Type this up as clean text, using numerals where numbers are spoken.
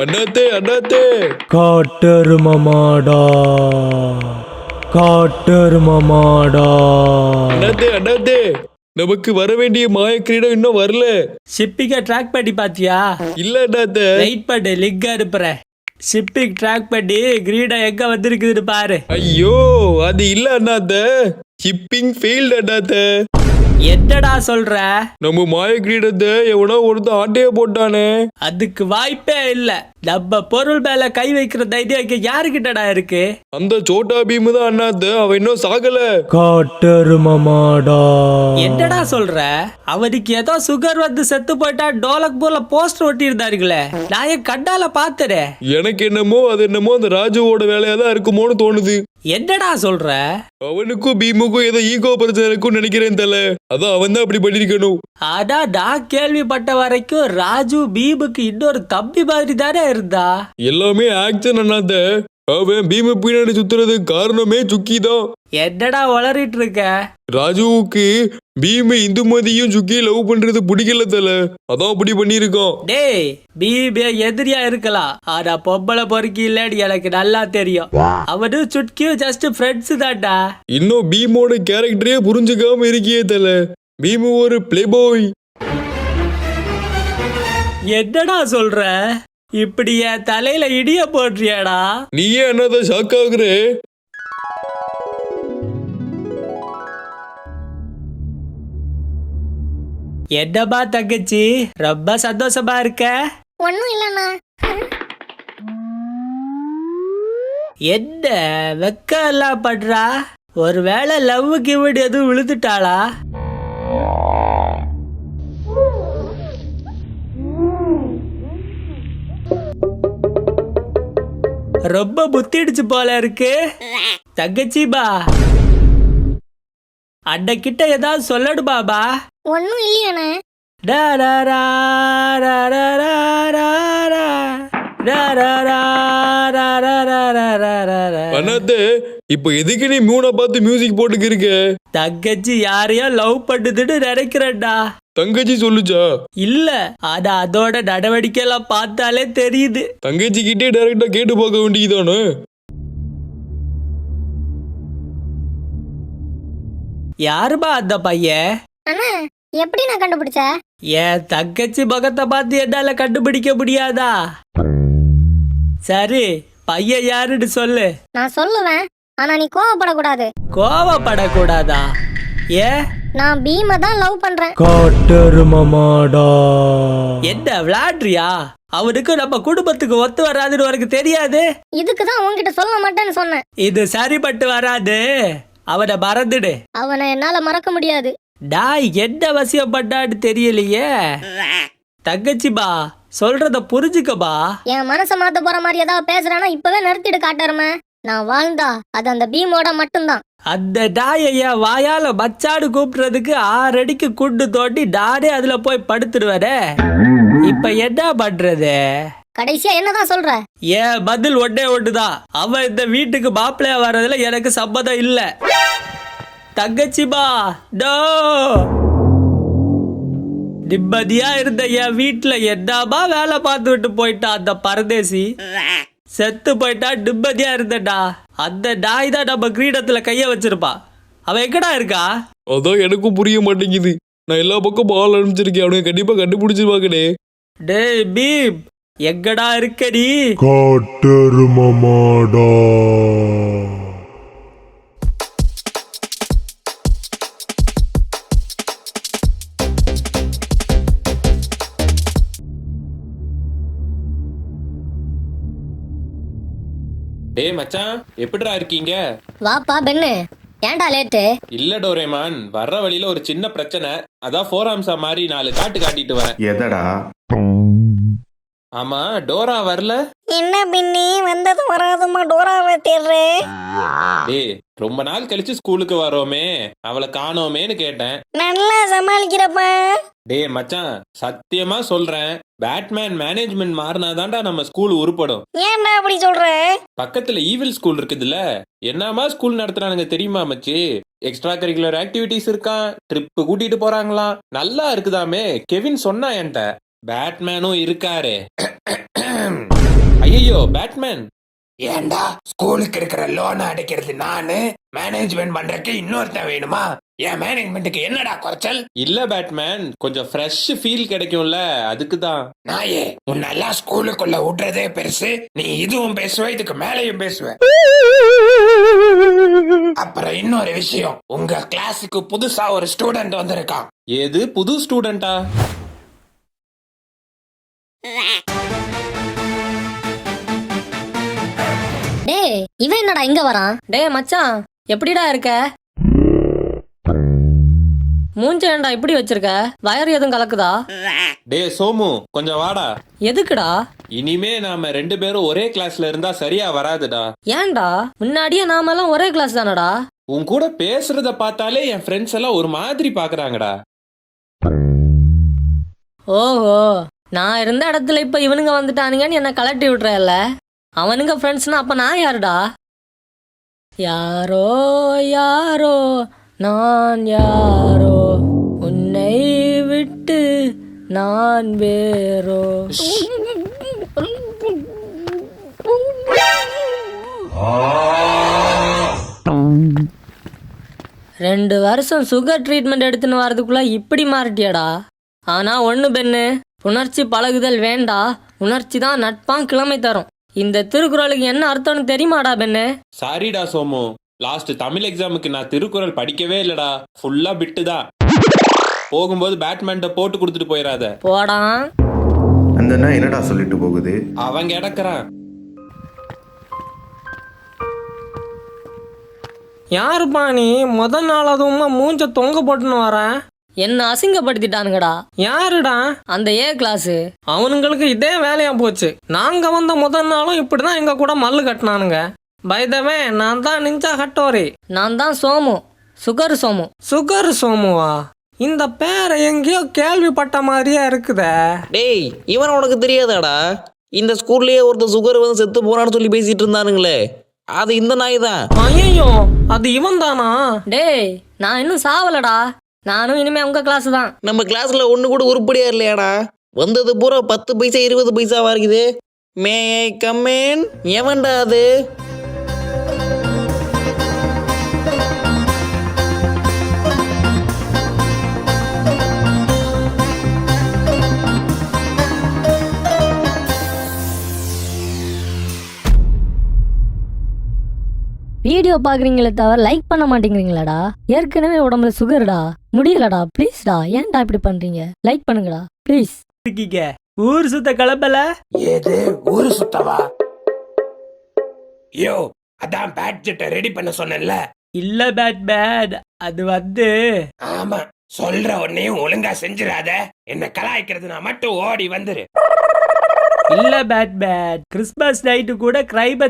அண்ணாத்தே அண்ணாத்தே. காட்டெருமமாடா காட்டெருமமாடா. அண்ணாத்தே அண்ணாத்தே, நமக்கு வர வேண்டிய மாய கிரீடம் இன்னும் வரல. ஷிப்பிங்க ட்ராக் பண்ணி பாத்தியா? இல்ல அண்ணாத்தே. வெயிட் பண்ணு, லிங்க் அனுப்புறேன். ஷிப்பிங் ட்ராக் பண்ணி கிரீடம் எங்க வந்திருக்குதுன்னு பாரு. ஐயோ, அது இல்ல அண்ணாத்தே. ஷிப்பிங் ஃபெயில்டு அண்ணாத்தே. என்னடா சொல்ற? நம்ம மாய கிரீடத்தை எவனோ ஒருத்தன் ஆட்டையே போட்டானே. அதுக்கு வாய்ப்பே இல்ல. நம்ம பொருள் மேல கை வைக்கிற தைரியம் இங்க யாருக்கிட்டடா இருக்கு? அந்த சோட்டா பீமு தான் அண்ணாத்தே. அவன் இன்னும் சாகல. காட்டெருமமாடா. என்னடா சொல்ற? அவனுக்கு ஏதோ சுகர் வந்து செத்து போயிட்டா டோலக் போல போஸ்டர் ஒட்டி இருந்தாருங்களே, நான் என் கண்ணால பாத்துறே. எனக்கு என்னமோ அது என்னமோ அந்த ராஜுவோட வேலையா தான் இருக்குமோன்னு தோணுது. என்னடா சொல்ற? அவனுக்கும் பீமுக்கும் ஏதோ ஈகோ பிரச்சனை இருக்கும்னு நினைக்கிறேன் தல. அதான் அவன் தான் அப்படி பண்ணிருக்கணும். ஆனா நான் கேள்விப்பட்ட வரைக்கும் ராஜு பீமுக்கு இன்னொரு தம்பி மாதிரி தானே இருந்தா. எல்லாமே ஆக்சன் அண்ணாத்தே. அவன் பீம பின்னாடி சுத்துறது காரணமே சுக்கி தான். என்னடா வளரிட்டு இருக்க? ராஜுவுக்கு பீம இந்துமதியும் சுக்கி லவ் பண்றது பிடிக்கல தல. அதான் அப்படி பண்ணிருக்கான். டேய், பீமே எதிரியா இருக்கலாம், ஆனா பொம்பளை பொறுக்கி இல்லன்னு எனக்கு நல்லா தெரியும். அவனு சுட்கியும் ஜஸ்ட் ஃப்ரெண்ட்ஸ் தான்டா. இன்னும் பீமோட கேரக்டரே புரிஞ்சுக்காம இருக்கியே தல. பீமு ஒரு பிளே பாய். என்னடா சொல்ற? இப்படி என் தலையில இடிய போடுறியாடா? நீயே என்னதான் ஷாக் ஆகுற? என்னப்பா தங்கச்சி, ரொம்ப சந்தோஷமா இருக்க? ஒன்னும் இல்லண்ணா. என்ன வெக்க எல்லாம் பண்றா? ஒருவேளை லவ் கிவட் எதுவும் விழுந்துட்டாளா? ரொம்ப புத்திடுச்சு போல இருக்கு. தங்கச்சி பா, அண்ணக்கிட்ட ஏதாவது சொல்லடு பாபா. ஒன்னும் இல்லையாண்ணே. அண்ணாத்தே, இப்ப எதுக்கு நீ மூணை பார்த்து மியூசிக் போட்டுக்கு இருக்க? தங்கச்சி யாரையோ லவ் பண்ணுதுன்னு நினைக்கிறேன்டா. தங்கச்சி சொல்லுச்சா? இல்ல, ஆனா அதோட நடவடிக்கை எல்லாம் பார்த்தாலே தெரியுது. தங்கச்சி கிட்டே டைரக்டா கேட்டு பார்க்க வேண்டியதானே. யாருபா அந்த பையன்? அண்ணா, எப்படி நான் கண்டுபிடிச்ச? என் தங்கச்சி முகத்தை பார்த்து என்னால கண்டுபிடிக்க முடியாதா? சரி, பையன் யாருன்னு சொல்லு. நான் சொல்லுவேன், ஆனா நீ கோவப்படக்கூடாது. கோவப்படக்கூடாதா? ஏன்? நான் பீமை தான் லவ் பண்றேன். காட்டெருமமாடா. என்ன விளையாடுறியா? அவனுக்கு நம்ம குடும்பத்துக்கு ஒத்து வராதுன்னு உனக்கு தெரியாது? இதுக்கு தான் உன்கிட்ட சொல்ல மாட்டேன்னு சொன்னேன். இது சரிப்பட்டு வராது. அவனை மறந்துடு. அவனை என்னால மறக்க முடியாது. டாய், என்ன வசியப்பட்டான்னு தெரியலையே. தங்கச்சி பா, சொல்றத புரிஞ்சுக்கபா. என் மனசை மாத்த போற மாதிரி ஏதாவது பேசுறானா இப்பவே நிறுத்திட்டு காட்டுறமே. நான் வாழ்ந்தா அது அந்த பீமோட மட்டும்தான். அந்த டாய வாயால மச்சாடு கூப்பிடுறதுக்கு 6 அடிக்கு குண்டு தோண்டி நானே அதுல போய் படுத்துடுவாரு. இப்ப என்ன பண்றது? கடைசியா என்னதான் சொல்ற? ஏன் பதில் ஒன்னே ஒண்ணுதான். அவன் இந்த வீட்டுக்கு மாப்பிள்ளையா வர்றதுல எனக்கு சம்மதம் இல்ல. தங்கச்சி பா, டோ. நிம்மதியா இருந்த என் வீட்டுல என்னமா வேலை பார்த்து விட்டு போயிட்டா அந்த பரதேசி. செத்து போயிட்டா நிம்மதியா இருந்தடா. அந்த நாய் தான் நம்ம கிரீடத்துல கைய வச்சிருப்பா. அவன் எங்கடா இருக்கா? அதான் எனக்கும் புரிய மாட்டேங்குது. நான் எல்லா பக்கம் பால் அனுப்பிச்சிருக்கேன். அவனுக்கு கண்டிப்பா கண்டுபிடிச்சிருவாங்கடே. டேய் பீம், எங்கடா இருக்க நீ? காட்டெருமமாடா. டேய் மச்சான், எப்படிடா இருக்கீங்க? வாப்பா பெண்ணு, ஏன்டா லேட்டு? இல்ல டோரேமான், வர்ற வழியில ஒரு சின்ன பிரச்சனை. அதான் ஃபோராம்சா மாதிரி 4 காட்டு காட்டிட்டு வரேன். எதடா? ஆமா, டோரா வரல? என்ன பின்னி, வந்தது வராதுமா டோராவை தேடுறே. டேய், ரொம்ப நாள் கழிச்சு ஸ்கூலுக்கு வரோமே, அவளை காணோமேன்னு கேட்டேன். நல்லா சமாளிக்கிறப்பா. டேய் மச்சான், சத்தியமா சொல்றேன், பேட்மேன் மேனேஜ்மெண்ட் மாறினாதான்டா நம்ம ஸ்கூல் உருப்படும். ஏன்டா அப்படி சொல்ற? பக்கத்துல ஈவில் ஸ்கூல் இருக்குதுல்ல, என்னமா ஸ்கூல் நடத்துறானுங்க தெரியுமா மச்சி? எக்ஸ்ட்ரா கரிக்குலர் ஆக்டிவிட்டிஸ் இருக்கான், ட்ரிப் கூட்டிட்டு போறாங்களாம், நல்லா இருக்குதாமே. கெவின் சொன்னா என்கிட்ட. பேட்மேனும் இருக்காரு. ஐயோ பேட்மேன். ஏண்டா ஸ்கூலுக்கு இருக்கிற லோன் அடைக்கிறது நானு, மேனேஜ்மெண்ட் பண்றதுக்கு இன்னொருத்தன் வேணுமா? என் மேனேஜ்மெண்ட்டுக்கு என்னடா குறைச்சல்? இல்ல பேட்மேன், கொஞ்சம் ஃப்ரெஷ் ஃபீல் கிடைக்கும்ல, அதுக்குதான். நாயே, உன்னெல்லாம் ஸ்கூலுக்குள்ள விடுறதே பெருசு. நீ இதுவும் பேசுவ, இதுக்கு மேலையும் பேசுவ. அப்புறம் இன்னொரு விஷயம், உங்க கிளாஸுக்கு புதுசா ஒரு ஸ்டூடெண்ட் வந்திருக்கான். ஏது புது ஸ்டூடெண்டா? டேய் இவன் என்னடா இங்க வரான்? டேய் மச்சான், எப்படிடா இருக்க? மூஞ்ச ஏன்டா இப்படி வச்சிருக்க? வயர் எதுவும் கலக்குதா? டே சோமு, கொஞ்சம் வாடா. எதுக்குடா? இனிமே நாம 2 பேரும் ஒரே கிளாஸ்ல இருந்தா சரியா வராதுடா. ஏன்டா? முன்னாடியே நாமெல்லாம் ஒரே கிளாஸ் தானடா. உன் கூட பேசுறத பார்த்தாலே என் ஃப்ரெண்ட்ஸ் எல்லாம் ஒரு மாதிரி பாக்குறாங்கடா. ஓஹோ, நான் இருந்த இடத்துல இப்ப இவனுங்க வந்துட்டானுங்கன்னு என்ன கலட்டி விட்டுறல. அவனுங்க ஃப்ரெண்ட்ஸ்னா அப்ப நான் யாருடா? யாரோ யாரோ நான் யாரோ, உன்னை விட்டு நான் வேறோ. ரெண்டு வருஷம் சுகர் ட்ரீட்மெண்ட் எடுத்துன்னு வரதுக்குள்ள இப்படி மாறிட்டியாடா. ஆனா ஒண்ணு பெண்ணு, உணர்ச்சி பழகுதல் வேண்டா, உணர்ச்சி தான் நட்பான் கிழமை தரும். இந்த திருக்குறளுக்கு என்ன அர்த்தம்னு தெரியுமாடா பெண்ணு? சாரிடா சோமு, லாஸ்ட் தமிழ் எக்ஸாமுக்கு நான் திருக்குறள் படிக்கவே இல்லடா. ஃபுல்லா பிட்டுதான். போகும்போது பேட்மேன்ட்ட போட்டு கொடுத்துட்டு போயிடாத. போடா. அந்த அண்ணா என்னடா சொல்லிட்டு போகுது? அவங்க இடக்குறான். யாருப்பா நீ? முதல் நாள் அதுவுமா மூஞ்ச தொங்க போட்டுன்னு வர. என்ன அசிங்கப்படுத்திட்டானுங்கடா. யாருடா? அந்த ஏ கிளாஸ். அவனுங்களுக்கு இதே வேலையா போச்சு. நாங்க வந்த முதல் நாளும் இப்படிதான் எங்க கூட மல்லு கட்டினானுங்க. பைதவே, நான் தான் நிஞ்சா ஹட்டோரி. நான் தான் சோமு, சுகர் சோமு. சுகர் சோமுவா? இந்த பேரை எங்கேயோ கேள்விப்பட்ட மாதிரியே இருக்குதே. டேய், இவன் உனக்கு தெரியாதாடா? இந்த ஸ்கூல்லயே ஒருத்தர் சுகர் வந்து செத்து போறான்னு சொல்லி பேசிட்டு இருந்தானுங்களே, அது இந்த நாய் தான். ஐயோ, அது இவன் தானா? டேய், நான் இன்னும் சாவலடா. நானும் இனிமே உங்க கிளாஸ் தான். நம்ம கிளாஸ்ல ஒண்ணு கூட உருப்படியா இல்லையாடா? வந்தது பூரா 10 பைசா 20 பைசாவா இருக்குது. மே ஐ கம் இன்? எவன்டா அது? வீடியோ பாக்குறீங்களே தவிர லைக் பண்ண மாட்டேங்கிறீங்களாடா? ஏற்கனவே உடம்புல சுகர்டா, முடியலடா. ப்ளீஸ்டா, ஏன்டா இப்படி பண்றீங்க? லைக் பண்ணுங்கடா ப்ளீஸ். இருக்கீங்க ஊர் சுத்த கிளம்பல? ஏது ஊரு சுத்தவா? யோ, அதான் பேட்ஜெட்டை ரெடி பண்ண சொன்னேன்ல. இல்ல பேட், அது வந்து ஆமா, சொல்ற உடனேயும் ஒழுங்கா செஞ்சிடாத. என்ன கலாய்க்கிறதுனா மட்டும் ஓடி வந்துரு. இல்ல பேட், கிறிஸ்மஸ் நைட்டு கூட கிரைப